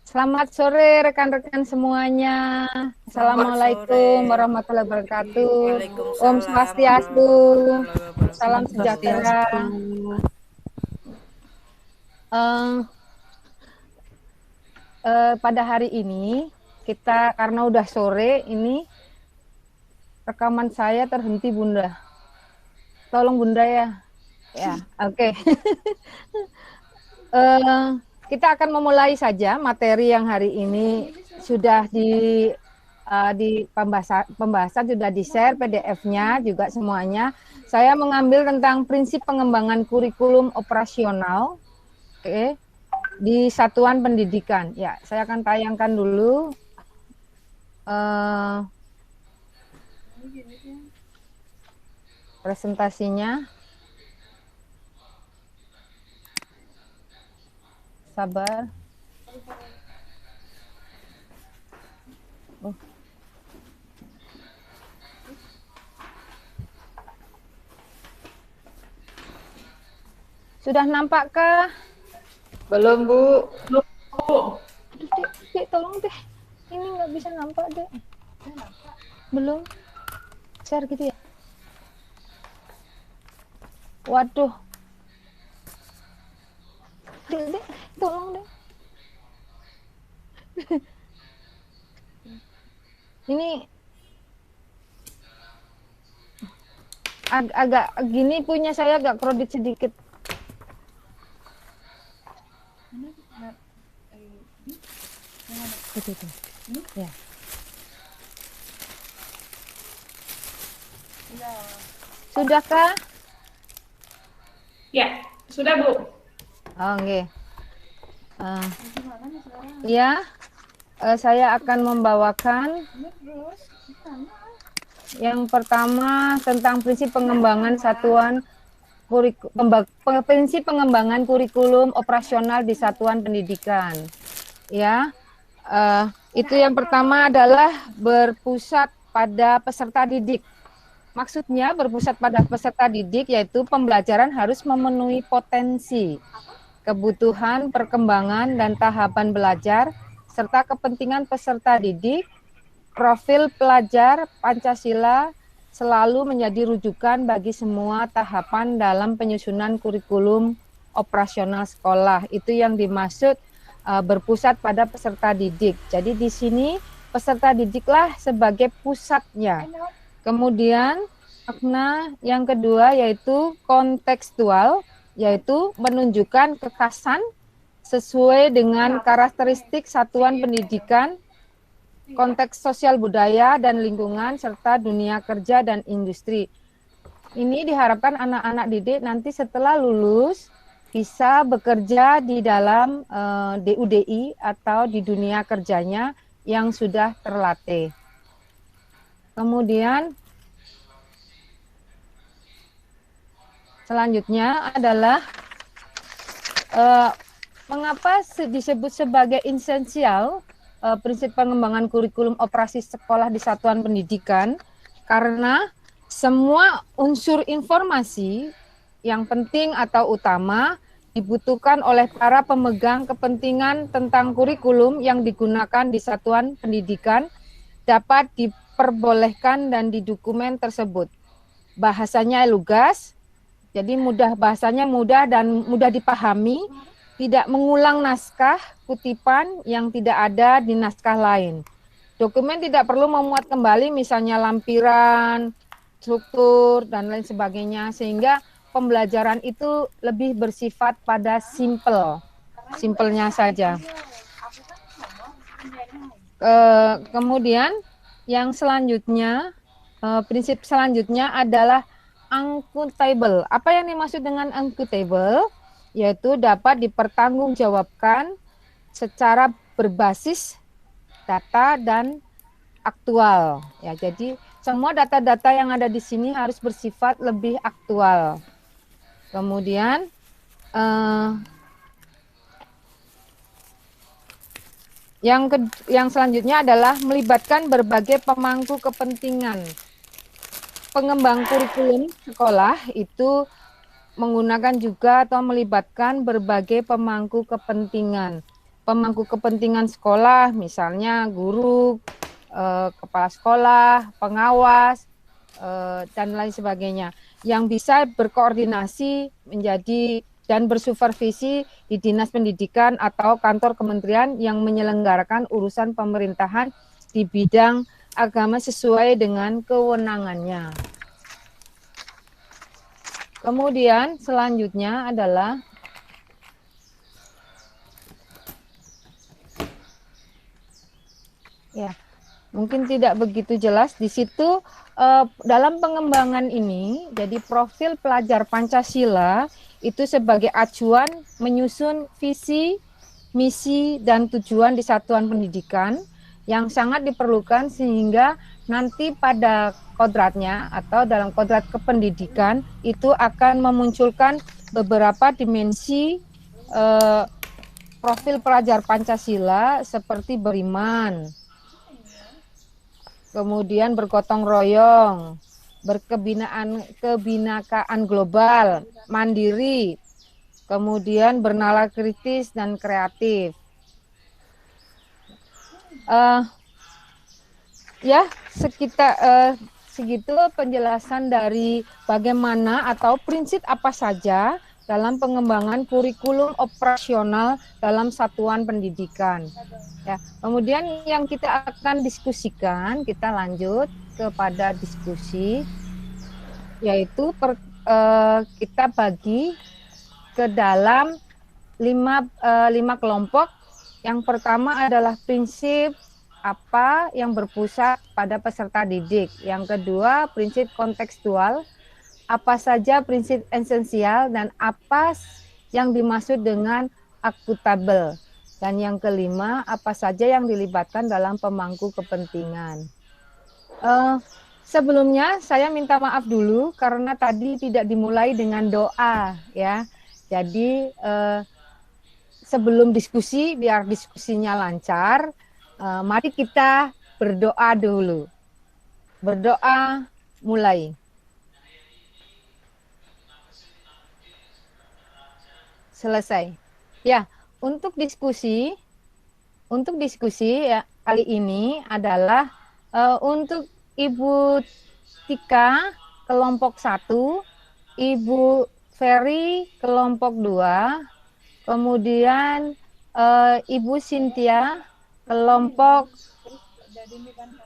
Selamat sore rekan-rekan semuanya. Selamat sore. Assalamualaikum warahmatullahi wabarakatuh. Om Waalaikumsalam Swastiastu. warahmatullahi Salam wabarakatuh. sejahtera. Swastiastu. Eh, pada hari ini kita karena udah sore ini rekaman saya terhenti Bunda. Tolong Bunda ya. Ya, oke. Eh, kita akan memulai saja materi yang hari ini sudah di pembahasan sudah di-share PDF-nya juga semuanya. Saya mengambil tentang prinsip pengembangan kurikulum operasional, oke, di satuan pendidikan. Ya, saya akan tayangkan dulu presentasinya. Sabar. Oh. Sudah nampakkah? Belum, Bu. Aduh, Dek, tolong deh. Ini nggak bisa nampak, Dek. Belum. Share gitu ya. Waduh. Dek, tolong deh. Ini agak gini punya saya agak kredit sedikit. Itu. Ya. Sudahkah? Ya, sudah Bu. Oh, okay. Ya, saya akan membawakan yang pertama tentang prinsip pengembangan prinsip pengembangan kurikulum operasional di satuan pendidikan. Ya, itu yang pertama adalah berpusat pada peserta didik. Maksudnya berpusat pada peserta didik yaitu pembelajaran harus memenuhi potensi, kebutuhan, perkembangan, dan tahapan belajar, serta kepentingan peserta didik. Profil pelajar Pancasila selalu menjadi rujukan bagi semua tahapan dalam penyusunan kurikulum operasional sekolah. Itu yang dimaksud berpusat pada peserta didik. Jadi di sini peserta didiklah sebagai pusatnya. Kemudian makna yang kedua yaitu kontekstual, yaitu menunjukkan kekhasan sesuai dengan karakteristik satuan pendidikan, konteks sosial budaya dan lingkungan, serta dunia kerja dan industri. Ini diharapkan anak-anak didik nanti setelah lulus bisa bekerja di dalam DUDI atau di dunia kerjanya yang sudah terlatih. Kemudian selanjutnya adalah mengapa disebut sebagai esensial prinsip pengembangan kurikulum operasi sekolah di satuan pendidikan, karena semua unsur informasi yang penting atau utama dibutuhkan oleh para pemegang kepentingan tentang kurikulum yang digunakan di satuan pendidikan dapat diperbolehkan dan di dokumen tersebut. Bahasanya lugas, jadi bahasanya mudah dan mudah dipahami, tidak mengulang naskah kutipan yang tidak ada di naskah lain. Dokumen tidak perlu memuat kembali misalnya lampiran, struktur, dan lain sebagainya, sehingga pembelajaran itu lebih bersifat pada simpelnya saja. Kemudian yang selanjutnya, prinsip selanjutnya adalah accountable. Apa yang dimaksud dengan accountable? Yaitu dapat dipertanggungjawabkan secara berbasis data dan aktual. Ya, jadi semua data-data yang ada di sini harus bersifat lebih aktual. Kemudian yang selanjutnya adalah melibatkan berbagai pemangku kepentingan. Pengembang kurikulum sekolah itu menggunakan juga atau melibatkan berbagai pemangku kepentingan. pemangku kepentingan sekolah, misalnya guru, kepala sekolah, pengawas, dan lain sebagainya, yang bisa berkoordinasi menjadi dan bersupervisi di Dinas Pendidikan atau kantor kementerian yang menyelenggarakan urusan pemerintahan di bidang agama sesuai dengan kewenangannya. Kemudian selanjutnya adalah ya, mungkin tidak begitu jelas di situ dalam pengembangan ini. Jadi profil pelajar Pancasila itu sebagai acuan menyusun visi, misi, dan tujuan di satuan pendidikan yang sangat diperlukan sehingga nanti pada kodratnya atau dalam kodrat kependidikan itu akan memunculkan beberapa dimensi profil pelajar Pancasila seperti beriman, kemudian bergotong royong, kebinekaan global, mandiri, kemudian bernalar kritis dan kreatif. Ya, segitu penjelasan dari bagaimana atau prinsip apa saja dalam pengembangan kurikulum operasional dalam satuan pendidikan. Ya, kemudian yang kita akan diskusikan, kita lanjut kepada diskusi, yaitu kita bagi ke dalam lima kelompok. Yang pertama adalah prinsip apa yang berpusat pada peserta didik. Yang kedua, prinsip kontekstual, apa saja prinsip esensial dan apa yang dimaksud dengan akuntabel. Dan yang kelima, apa saja yang dilibatkan dalam pemangku kepentingan. Sebelumnya saya minta maaf dulu karena tadi tidak dimulai dengan doa, ya. Jadi sebelum diskusi, biar diskusinya lancar, mari kita berdoa dulu. Berdoa mulai. Selesai. Ya, untuk diskusi ya kali ini adalah untuk Ibu Tika kelompok 1, Ibu Ferry kelompok 2, kemudian Ibu Cynthia kelompok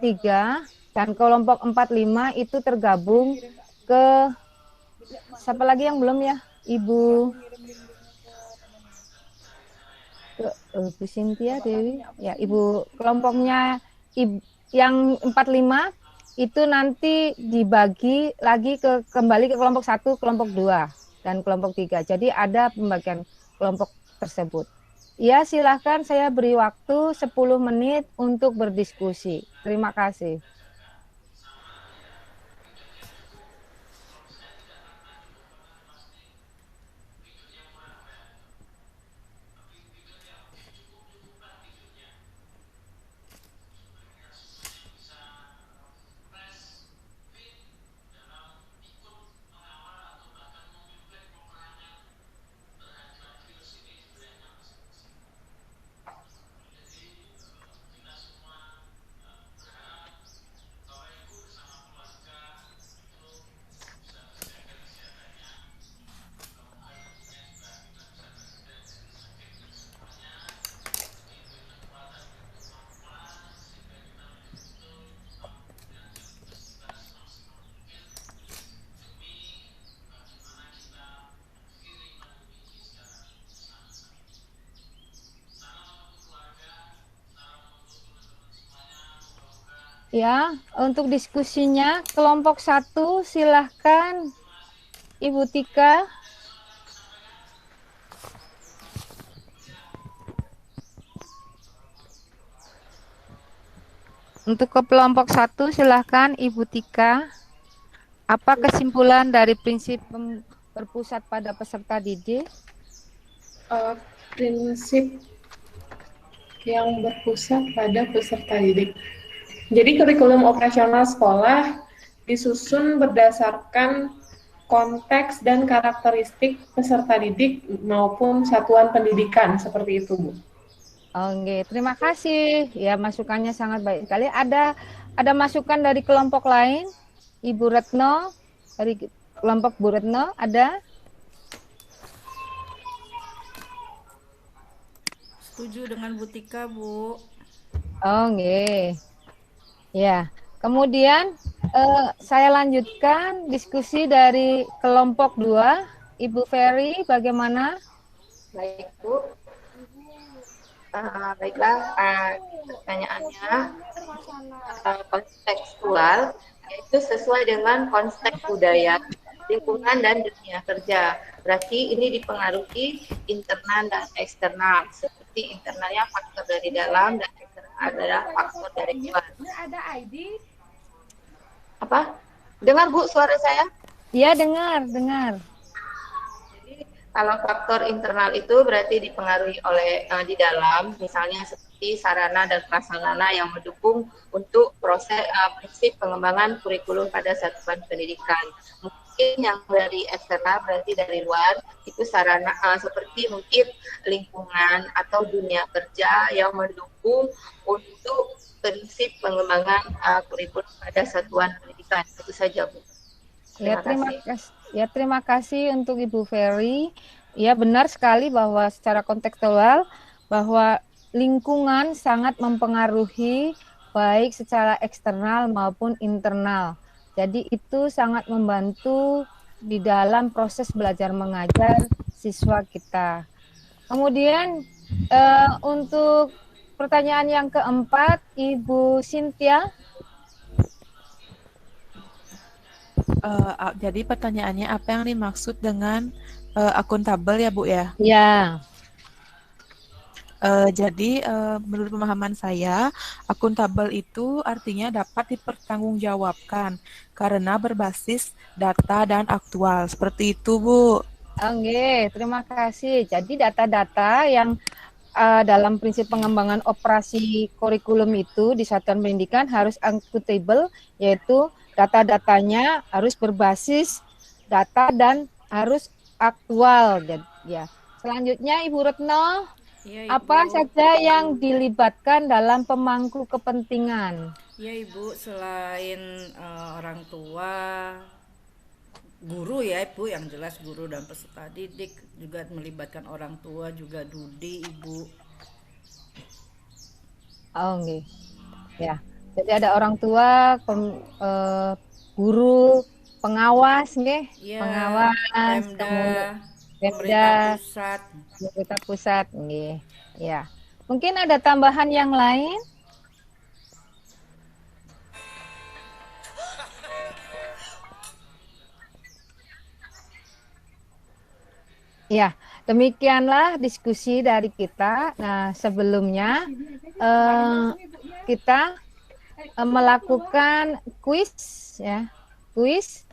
3, dan kelompok 4-5 itu tergabung ke siapa lagi yang belum ya? Ibu Cynthia Dewi, ya Ibu kelompoknya yang 45 itu nanti dibagi lagi kembali ke kelompok 1, kelompok 2 dan kelompok 3. Jadi ada pembagian kelompok tersebut. Ya, silahkan saya beri waktu 10 menit untuk berdiskusi. Terima kasih. Ya, untuk diskusinya kelompok 1 silahkan Ibu Tika. Untuk ke kelompok 1 silahkan Ibu Tika. Apa kesimpulan dari prinsip berpusat pada peserta didik? Prinsip yang berpusat pada peserta didik. Jadi kurikulum operasional sekolah disusun berdasarkan konteks dan karakteristik peserta didik maupun satuan pendidikan, seperti itu, Bu. Oke, terima kasih. Ya, masukannya sangat baik sekali. Ada masukan dari kelompok lain? Ibu Retno dari kelompok Bu Retno ada? Setuju dengan Bu Tika, Bu. Oke. Ya. Kemudian saya lanjutkan diskusi dari kelompok 2. Ibu Ferry bagaimana? Baik, Bu. Baiklah, pertanyaannya kontekstual, yaitu sesuai dengan konteks budaya, lingkungan, dan dunia kerja. Berarti ini dipengaruhi internal dan eksternal. Seperti internalnya faktor dari dalam dan eksternal adalah faktor dari luar. Apa? Dengar, Bu, suara saya? Iya, dengar. Kalau faktor internal itu berarti dipengaruhi oleh di dalam, misalnya seperti sarana dan prasarana yang mendukung untuk proses prinsip pengembangan kurikulum pada satuan pendidikan. Mungkin yang dari eksternal berarti dari luar, itu sarana seperti mungkin lingkungan atau dunia kerja yang mendukung untuk prinsip pengembangan kurikulum pada satuan pendidikan. Itu saja, Bu. Terima kasih. Terima kasih untuk Ibu Ferry. Ya, benar sekali bahwa secara kontekstual bahwa lingkungan sangat mempengaruhi baik secara eksternal maupun internal. Jadi itu sangat membantu di dalam proses belajar mengajar siswa kita. Kemudian untuk pertanyaan yang keempat, Ibu Cynthia. Jadi pertanyaannya apa yang dimaksud dengan akuntabel ya, Bu ya? Ya. Jadi menurut pemahaman saya, akuntabel itu artinya dapat dipertanggungjawabkan karena berbasis data dan aktual. Seperti itu, Bu. Oke, terima kasih. Jadi data-data yang dalam prinsip pengembangan operasi kurikulum itu di satuan pendidikan harus akuntabel, yaitu data-datanya harus berbasis data dan harus aktual. Ya. Selanjutnya Ibu Retno, Ya, Ibu. apa saja yang dilibatkan dalam pemangku kepentingan? Ya, Ibu, selain orang tua, guru ya, Ibu, yang jelas guru dan peserta didik, juga melibatkan orang tua, juga Dudi, Ibu. Oh, okay. Ya. Jadi ada orang tua, guru, pengawas, nggih, Ya, pengawas, pemerintah pusat. Pemerintah pusat, nggih. Ya. Mungkin ada tambahan yang lain? Ya, demikianlah diskusi dari kita. Nah, sebelumnya kita melakukan kuis, ya. Kuis.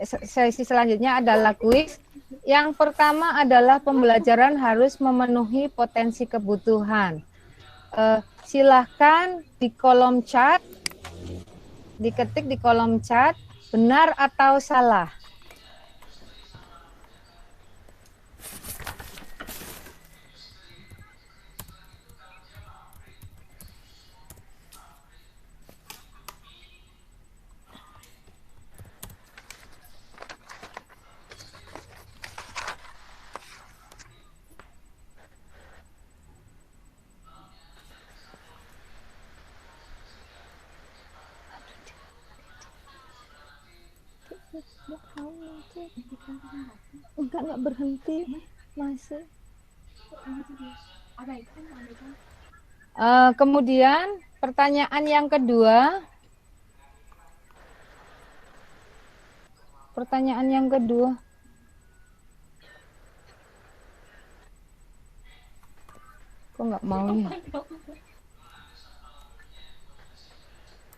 Sesi selanjutnya adalah kuis. Yang pertama adalah pembelajaran harus memenuhi potensi kebutuhan. Silahkan di kolom chat, diketik di kolom chat, benar atau salah. Enggak berhenti masih. Kemudian pertanyaan yang kedua. Kok nggak mau ya?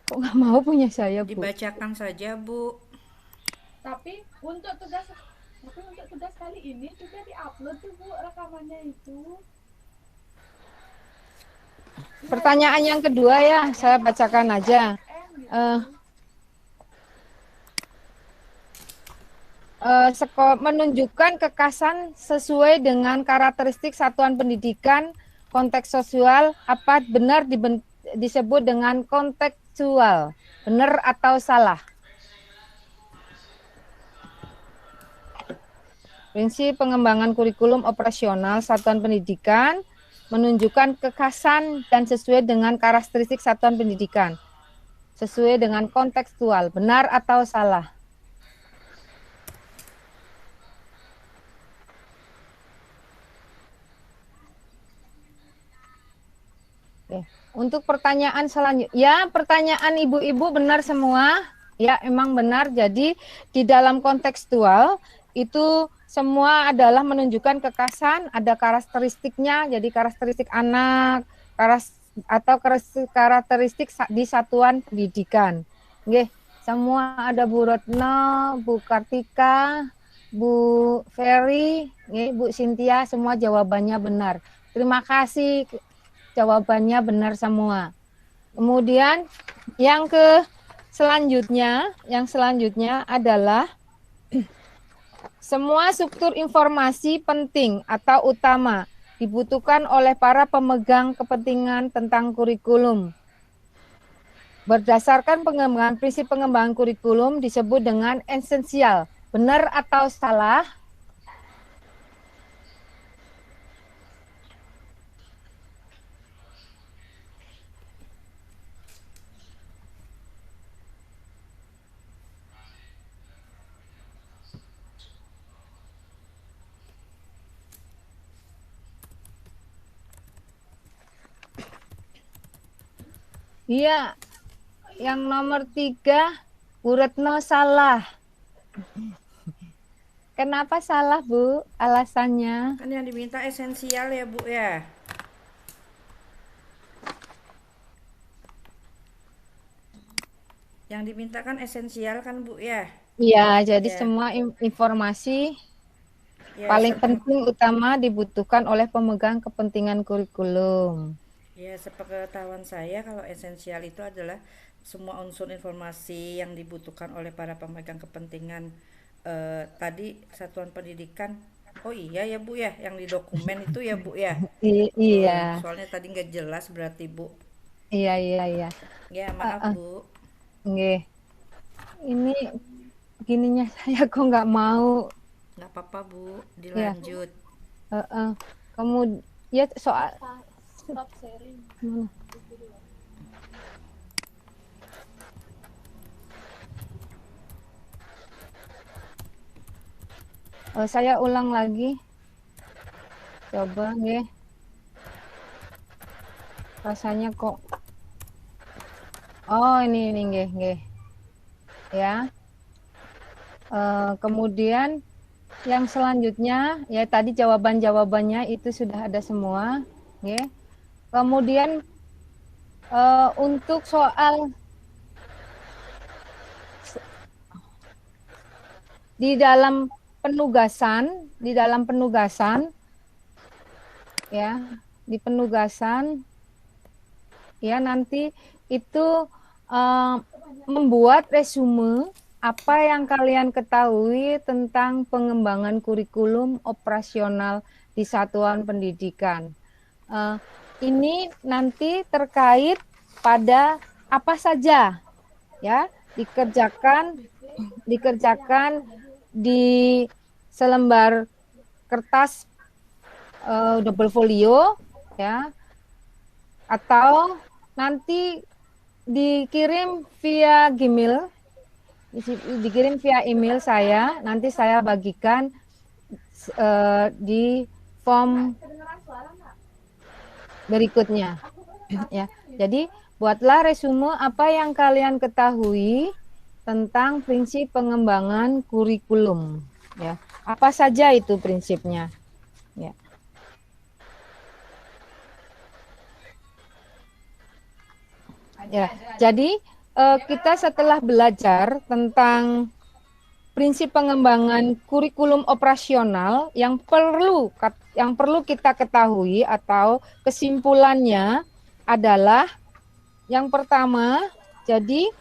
Kok nggak mau punya saya, Bu? Dibacakan saja, Bu. Tapi untuk tugas kali ini juga diupload tuh, Bu, rekamannya itu. Pertanyaan yang kedua ya, saya bacakan aja. Menunjukkan kekasan sesuai dengan karakteristik satuan pendidikan konteks sosial apa benar disebut dengan kontekstual. Benar atau salah? Prinsip pengembangan kurikulum operasional satuan pendidikan menunjukkan kekhasan dan sesuai dengan karakteristik satuan pendidikan. Sesuai dengan kontekstual. Benar atau salah? Oke. Untuk pertanyaan selanjutnya, ya pertanyaan ibu-ibu benar semua, ya emang benar. Jadi di dalam kontekstual itu semua adalah menunjukkan kekhasan, ada karakteristiknya, jadi karakteristik anak, atau karakteristik di satuan pendidikan. Oke, semua ada Bu Retno, Bu Kartika, Bu Ferry, Bu Cynthia, semua jawabannya benar. Terima kasih. Jawabannya benar semua. Kemudian yang selanjutnya adalah semua struktur informasi penting atau utama dibutuhkan oleh para pemegang kepentingan tentang kurikulum. Berdasarkan prinsip pengembangan kurikulum disebut dengan esensial. Benar atau salah? Iya, yang nomor 3, Bu Retno salah. Kenapa salah, Bu? Alasannya? Kan yang diminta esensial ya, Bu ya. Yang diminta kan esensial kan, Bu ya. Iya, jadi Ya. semua informasi Ya, paling penting utama dibutuhkan oleh pemegang kepentingan kurikulum. Ya, sepengetahuan saya kalau esensial itu adalah semua unsur informasi yang dibutuhkan oleh para pemegang kepentingan tadi satuan pendidikan. Oh iya ya Bu ya, yang di dokumen itu ya Bu ya. Iya. Soalnya tadi nggak jelas berarti Bu. Iya. Ya maaf Bu. Nggih. Ini gininya saya kok nggak mau. Nggak apa-apa Bu, dilanjut. Kemudian ya soal Stop sharing. saya ulang lagi. Coba nggih. Rasanya kok. Oh, ini nggih. Ya. Kemudian yang selanjutnya ya tadi jawabannya itu sudah ada semua, nggih. Kemudian untuk soal di dalam penugasan ya, di penugasan ya nanti itu membuat resume apa yang kalian ketahui tentang pengembangan kurikulum operasional di satuan pendidikan. Ini nanti terkait pada apa saja ya dikerjakan di selembar kertas double folio ya, atau nanti dikirim via Gmail, saya, nanti saya bagikan di form berikutnya ya. Jadi buatlah resume apa yang kalian ketahui tentang prinsip pengembangan kurikulum ya. Apa saja itu prinsipnya ya. Ya, jadi kita setelah belajar tentang prinsip pengembangan kurikulum operasional yang perlu kita ketahui atau kesimpulannya adalah yang pertama, jadi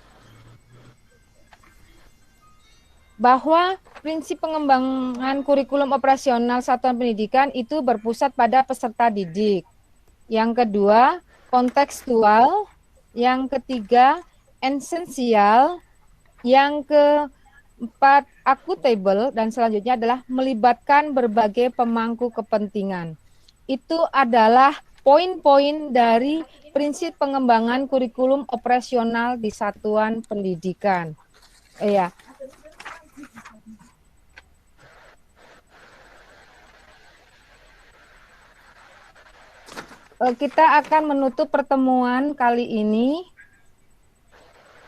bahwa prinsip pengembangan kurikulum operasional satuan pendidikan itu berpusat pada peserta didik. Yang kedua, kontekstual. Yang ketiga, esensial. Yang keempat, akuntabel. Dan selanjutnya adalah melibatkan berbagai pemangku kepentingan. Itu adalah poin-poin dari prinsip pengembangan kurikulum operasional di satuan pendidikan. Iya. Kita akan menutup pertemuan kali ini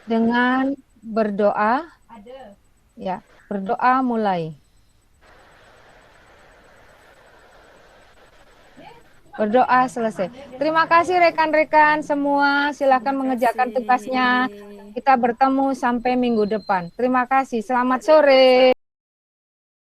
dengan berdoa. Ya, berdoa mulai. Berdoa selesai. Terima kasih rekan-rekan semua. Silakan mengerjakan tugasnya. Kita bertemu sampai minggu depan. Terima kasih. Selamat sore.